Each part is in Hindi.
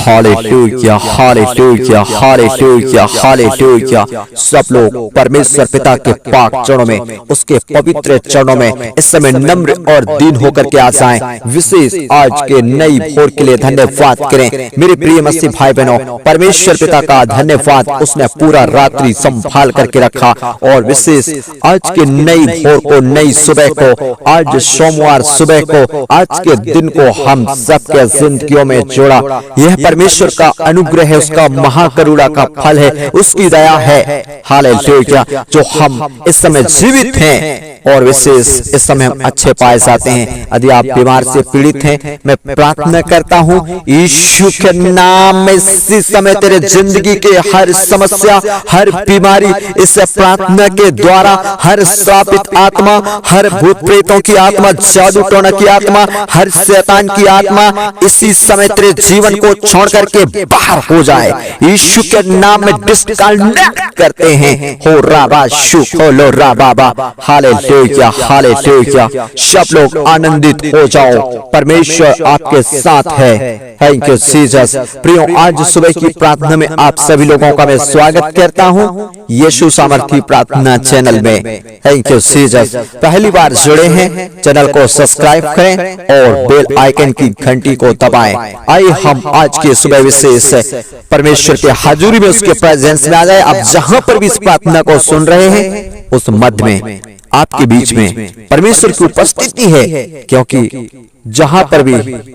Hallelujah, hallelujah, hallelujah, hallelujah. सब लोग परमेश्वर पिता के पाक चरणों में, उसके पवित्र चरणों में इस समय नम्र और दीन होकर के आ जाएं। विशेष आज के नई भोर के लिए धन्यवाद करें मेरे प्रिय मसीह भाई बहनों। परमेश्वर पिता का धन्यवाद, उसने पूरा रात्रि संभाल करके रखा। और विशेष आज के नई भोर को, नई सुबह को, आज सोमवार सुबह को, आज के दिन को हम सबके जिंदगियों में जोड़ा। यह परमेश्वर का अनुग्रह है, उसका महाकरुणा का फल है, उसकी दया है। हालेलुया। जो हम इस समय जीवित हैं और विशेष इस समय हम अच्छे पाए जाते हैं। यदि आप बीमार से पीड़ित हैं, मैं प्रार्थना करता हूँ यीशु के नाम में इसी समय तेरे जिंदगी के हर समस्या, हर बीमारी, इस प्रार्थना के द्वारा हर श्रापित आत्मा, हर भूत प्रेतों की आत्मा, जादू टोना की आत्मा, हर शैतान की आत्मा इसी समय तेरे जीवन को छोड़ करके बाहर हो जाए। यीशु के नाम में डिस्कनेक्ट करते हैं। हो राबा शु हो लो राबा। Hallelujah, hallelujah. सब लोग आनंदित हो जाओ, परमेश्वर आपके साथ है। Thank you Jesus. प्रियो, आज सुबह की प्रार्थना में आप सभी लोगों का मैं स्वागत करता हूँ यीशु सामर्थी प्रार्थना चैनल में। Thank you Jesus. पहली बार जुड़े हैं, चैनल को सब्सक्राइब करें और बेल आइकन की घंटी को दबाएं। आइए हम आज के सुबह विशेष परमेश्वर के हाजुरी में, उसके प्रेजेंस में आ जाए। आप जहां पर भी इस प्रार्थना को सुन रहे हैं, उस मध्य में, आपके बीच में परमेश्वर की उपस्थिति है, क्योंकि जहां पर भी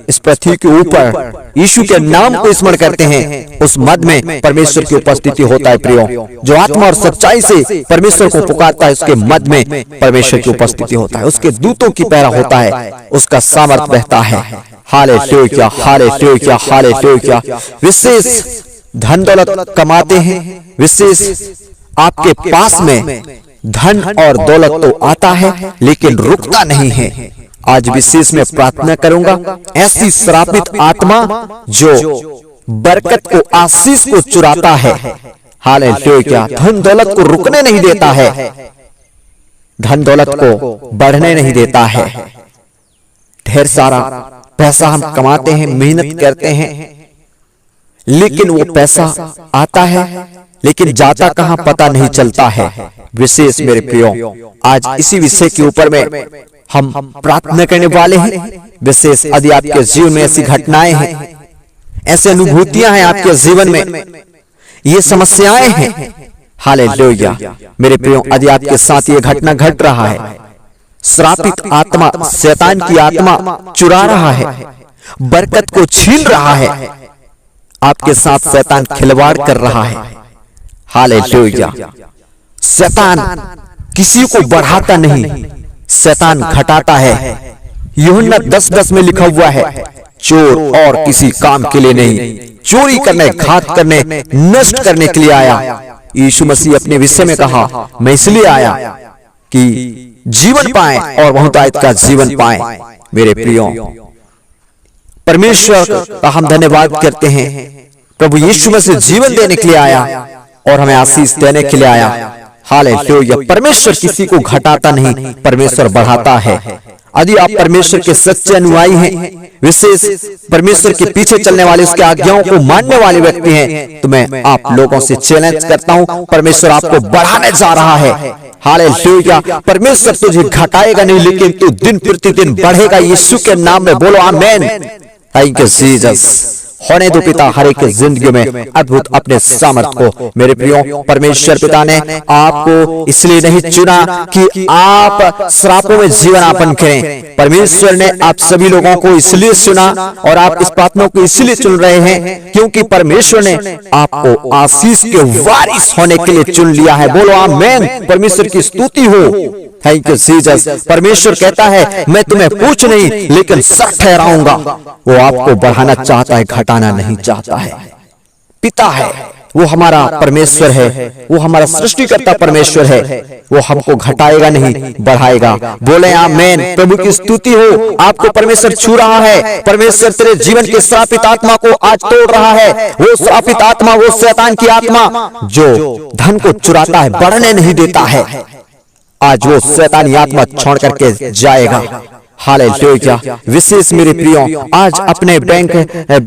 इस पृथ्वी के ऊपर यीशु के नाम को स्मरण करते हैं, उस मध्य में परमेश्वर की उपस्थिति होता है। प्रियो, जो आत्मा और सच्चाई से परमेश्वर को पुकारता है, उसके मध्य में परमेश्वर की उपस्थिति होता है, उसके दूतों की पहरा होता है, उसका सामर्थ बहता है। Hallelujah, hallelujah, hallelujah. विशेष धन दौलत कमाते हैं, विशेष आपके पास में धन और दौलत तो आता है लेकिन रुकता नहीं है। आज विशेष में प्रार्थना करूंगा ऐसी श्रापित आत्मा जो बरकत को, आशीष को चुराता है। हालेलुया। धन दौलत को रुकने नहीं देता है, धन दौलत को बढ़ने नहीं देता है। ढेर सारा पैसा हम कमाते हैं, मेहनत करते हैं, लेकिन वो पैसा आता है लेकिन जाता कहां पता नहीं चलता है। विशेष मेरे प्रियो, आज इसी विषय के ऊपर में हम प्रार्थना करने वाले हैं। विशेष यदि आपके जीवन में ऐसी घटनाएं हैं, ऐसी अनुभूतियां हैं आपके जीवन में, ये समस्याएं हैं, हालेलुया मेरे प्रियो, यदि आपके साथ ये घटना घट रहा है, श्रापित आत्मा, शैतान की आत्मा चुरा रहा है, बरकत को छीन रहा है, आपके साथ शैतान खिलवाड़ कर रहा है। हालेलुया। शैतान किसी को बढ़ाता नहीं, शैतान घटाता है। यूहन्ना 10:10 में लिखा हुआ है, चोर और किसी काम के लिए नहीं, चोरी करने, घात करने, नष्ट करने के लिए आया। यीशु मसीह अपने विषय में कहा, मैं इसलिए आया कि जीवन पाए और बहुतायत का जीवन पाए। मेरे प्रियो, परमेश्वर का हम धन्यवाद करते हैं। प्रभु यीशु मसीह जीवन देने के लिए आया और हमें आशीष देने के लिए आया। हालेलुया। परमेश्वर किसी को घटाता नहीं, परमेश्वर बढ़ाता है। यदि आप परमेश्वर के सच्चे अनुयायी हैं, विशेष परमेश्वर के पीछे चलने वाले, उसके आज्ञाओं को मानने वाले व्यक्ति हैं, तो मैं आप लोगों से चैलेंज करता हूं, परमेश्वर आपको बढ़ाने जा रहा है। हालेलुया। परमेश्वर तुझे घटाएगा नहीं, लेकिन तू दिन प्रतिदिन बढ़ेगा। यीशु के नाम में बोलो आमीन। Thank you Jesus. होने दो पिता हर एक जिंदगी में अद्भुत अपने सामर्थ को। मेरे प्रियो, परमेश्वर पिता ने आपको इसलिए नहीं चुना कि आप श्रापों में जीवन यापन करें। परमेश्वर ने आप सभी लोगों को इसलिए चुना और आप इस प्रार्थना को इसलिए चुन रहे हैं क्योंकि परमेश्वर ने आपको आशीष के वारिस होने के लिए चुन लिया है। बोलो आमीन। परमेश्वर की स्तुति हो। Thank you Jesus. परमेश्वर कहता है, मैं तुम्हें पूछ नहीं लेकिन सच ठहराऊंगा। वो आपको बढ़ाना चाहता है, घटाना नहीं चाहता है। पिता है, वो हमारा परमेश्वर है, वो हमारा सृष्टिकर्ता परमेश्वर है, वो हमको घटाएगा नहीं, बढ़ाएगा। बोले आमीन। प्रभु की स्तुति हो। आपको परमेश्वर छू रहा है, परमेश्वर तेरे जीवन के श्रापित आत्मा को आज तोड़ रहा है। वो श्रापित आत्मा, वो शैतान की आत्मा जो धन को चुराता है, बढ़ने नहीं देता है, आज वो शैतानी आत्मा छोड़ करके जाएगा। हालेलुया। विशेष मेरे प्रियो, आज अपने बैंक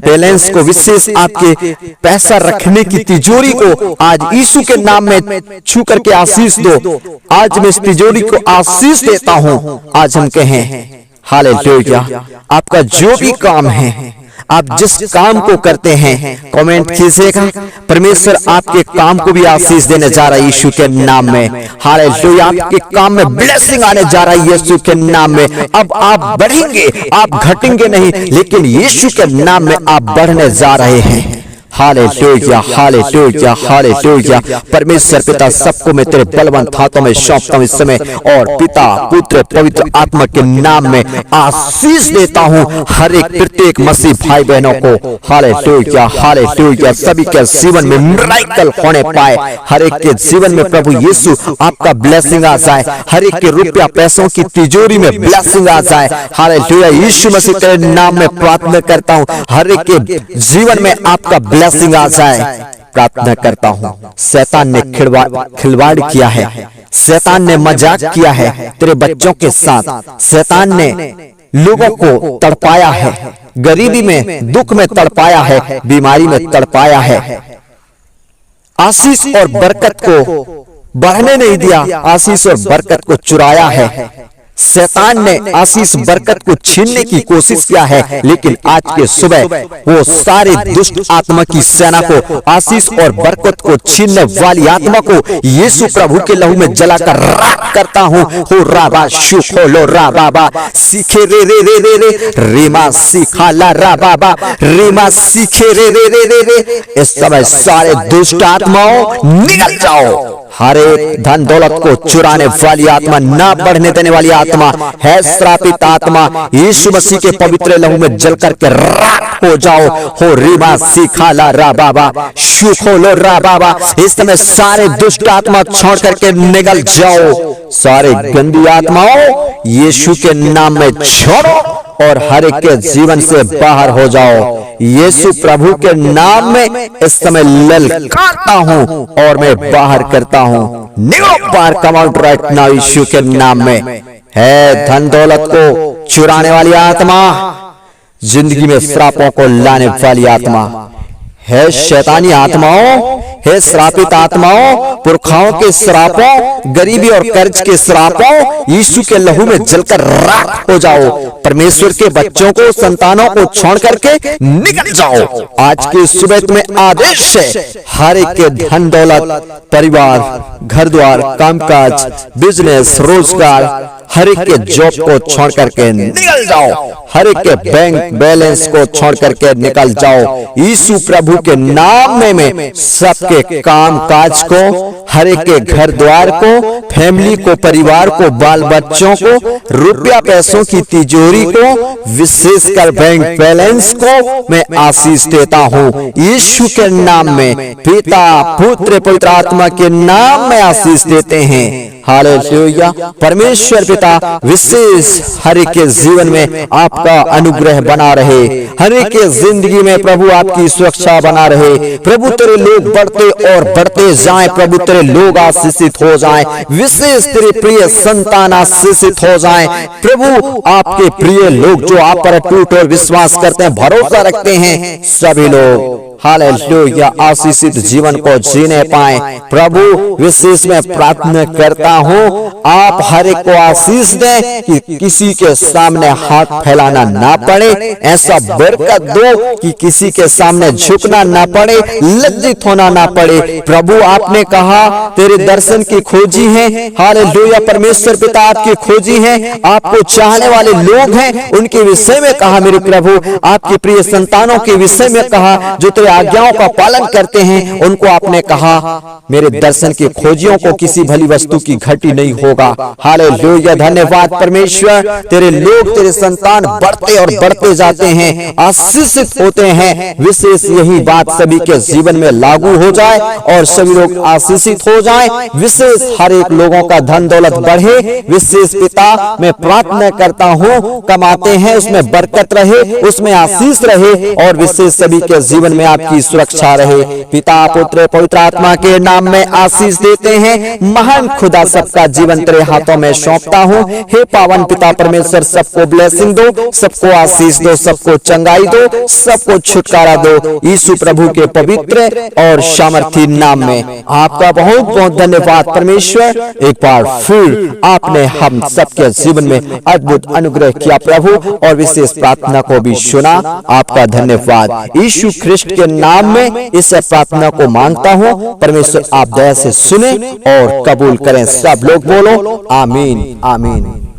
बैलेंस को, विशेष आपके पैसा रखने की तिजोरी को आज यीशु के नाम में छू करके आशीष दो। आज मैं इस तिजोरी को आशीष देता हूं। आज हम कहें हालेलुया। आपका जो भी काम है, आप जिस काम को करते हैं, कमेंट कीजिएगा। परमेश्वर आपके काम को भी आशीष देने जा रहा है यीशु के नाम में। हालेलुया। आपके काम में ब्लेसिंग आने जा रहा है यीशु के नाम में। अब आप बढ़ेंगे, आप घटेंगे नहीं, लेकिन यीशु के नाम में आप बढ़ने जा रहे हैं। Hallelujah, hallelujah, hallelujah. परमेश्वर पिता, सबको मैं तेरे बलवंत हाथों में सौंपता हूं इस समय, और पिता, पुत्र, पवित्र आत्मा के नाम में आशीष देता हूं हर एक प्रत्येक मसीह भाई बहनों को। Hallelujah, hallelujah. सभी के जीवन में मिरेकल होने पाए, हर एक के जीवन में प्रभु यीशु आपका ब्लेसिंग आ जाए, हर एक के रुपया पैसों की तिजोरी में ब्लेसिंग आ जाए। हालेलुया। यीशु मसीह तेरे नाम में प्रार्थना करता हूं, हर एक के जीवन में आपका ब्लेसिंग आ जाए। प्रार्थना करता हूं। शैतान ने खिलवाड़ किया है, शैतान ने मजाक किया है तेरे बच्चों के साथ, शैतान ने लोगों को तड़पाया है, गरीबी में, दुख में तड़पाया है, बीमारी में तड़पाया है, आशीष और बरकत को बढ़ने नहीं दिया, आशीष और बरकत को चुराया है। शैतान ने आशीष बरकत को छीनने की कोशिश किया है, लेकिन आज के सुबह वो सारे दुष्ट आत्मा की सेना को, आशीष और बरकत को छीनने वाली आत्मा को यीशु प्रभु के लहू में जलाकर राख करता हूँ। हो राबा शुखोलो राबाबा सीखे रे रे रे रे रे रीमा सीखाला राबाबा रीमा सीखे रे रे रे रे रे। इस समय सारे दुष्ट आत्माओं निकल जाओ। हर एक धन दौलत को चुराने वाली आत्मा, ना बढ़ने देने वाली आत्मा है श्रापित आत्मा, यीशु मसीह के पवित्र लहू में जल करके राख हो जाओ। हो रीमा सीखाला रा बाबा शुखोलो रा बाबा। इस समय सारे दुष्ट आत्मा छोड़ करके निकल जाओ। सारे गंदी आत्माओं यीशु के नाम में छोड़ो और हर एक के जीवन से बाहर हो जाओ। यीशु प्रभु के नाम में इस समय ललकारता हूं और मैं बाहर करता हूं। निकलो बाहर, कम आउट राइट नाउ यीशु के नाम में। है धन दौलत को चुराने वाली आत्मा, जिंदगी में श्रापों को लाने वाली आत्मा, है शैतानी आत्माओं, है श्रापित आत्माओं, पुरखाओं के श्रापों, गरीबी और कर्ज के श्रापों, यीशु के लहू में जलकर राख हो जाओ। परमेश्वर के बच्चों को, संतानों को छोड़ करके निकल जाओ। आज के सुबह तुम्हें आदेश है, हर एक के धन दौलत, परिवार, घर द्वार, कामकाज, बिजनेस, रोजगार, हर एक के जॉब को छोड़ करके निकल जाओ। हर एक के बैंक बैलेंस को छोड़ करके निकल जाओ। यीशु प्रभु के नाम में सबके काम काज को, हर एक के घर द्वार को, फैमिली को, परिवार को, बाल बच्चों को, रुपया पैसों की तिजोरी को, विशेषकर बैंक बैलेंस को मैं आशीष देता हूँ यीशु के नाम में। पिता, पुत्र, पवित्र आत्मा के नाम में आशीष देते हैं। हालेलुया। परमेश्वर पिता विशेष हर एक के जीवन में आपका अनुग्रह बना रहे, हर एक के जिंदगी में प्रभु आपकी सुरक्षा बना रहे। प्रभु तेरे लोग बढ़ते और बढ़ते जाएं, प्रभु तेरे लोग आशीषित हो जाएं, विशेष तेरे प्रिय संतान आशीषित हो जाएं। प्रभु आपके प्रिय लोग जो आप पर टूट और विश्वास करते हैं, भरोसा रखते हैं, सभी लोग हालेलुया आशीषित जीवन को जीने पाए। प्रभु विशेष में प्रार्थना करता हूँ, आप हर एक को आशीष दें कि किसी के सामने हाथ फैलाना ना पड़े, ऐसा बरकत दो कि किसी के सामने झुकना ना पड़े, लज्जित होना ना पड़े। प्रभु आपने कहा तेरे दर्शन की खोजी है। हालेलुया। परमेश्वर पिता आपकी खोजी है, आपको चाहने वाले लोग हैं, उनके विषय में कहा मेरे प्रभु, आपके प्रिय संतानों के विषय में कहा जो तेरे आज्ञाओं का पालन करते हैं, उनको आपने कहा मेरे दर्शन की खोजियों को किसी भली वस्तु की घटी नहीं होगा। हालेलुया। धन्यवाद परमेश्वर, तेरे लोग, तेरे संतान बढ़ते और बढ़ते जाते हैं, आशीषित होते हैं। विशेष यही बात सभी के जीवन में लागू हो जाए और सभी लोग आशीषित हो जाएं। विशेष हर एक लोगों का धन दौलत बढ़े। विशेष पिता मैं प्रार्थना करता हूँ, कमाते हैं उसमें बरकत रहे, उसमें आशीष रहे और विशेष सभी के जीवन में आप आपकी सुरक्षा रहे। पिता पुत्र पवित्र आत्मा के नाम में आशीष देते हैं। महान खुदा सबका जीवन तेरे हाथों में सौंपता हूँ। हे पावन पिता परमेश्वर, सबको ब्लेसिंग दो, सबको आशीष दो, सबको चंगाई दो, सबको छुटकारा दो, यीशु प्रभु के पवित्र और सामर्थी नाम में। आपका बहुत बहुत धन्यवाद परमेश्वर। एक बार फिर आपने हम सबके जीवन में अद्भुत अनुग्रह किया प्रभु, और विशेष प्रार्थना को भी सुना। आपका धन्यवाद। यीशु ख्रिस्ट के नाम में इस प्रार्थना को मांगता हूँ। परमेश्वर आप दया से सुने और कबूल करें। सब लोग बोलो आमीन आमीन।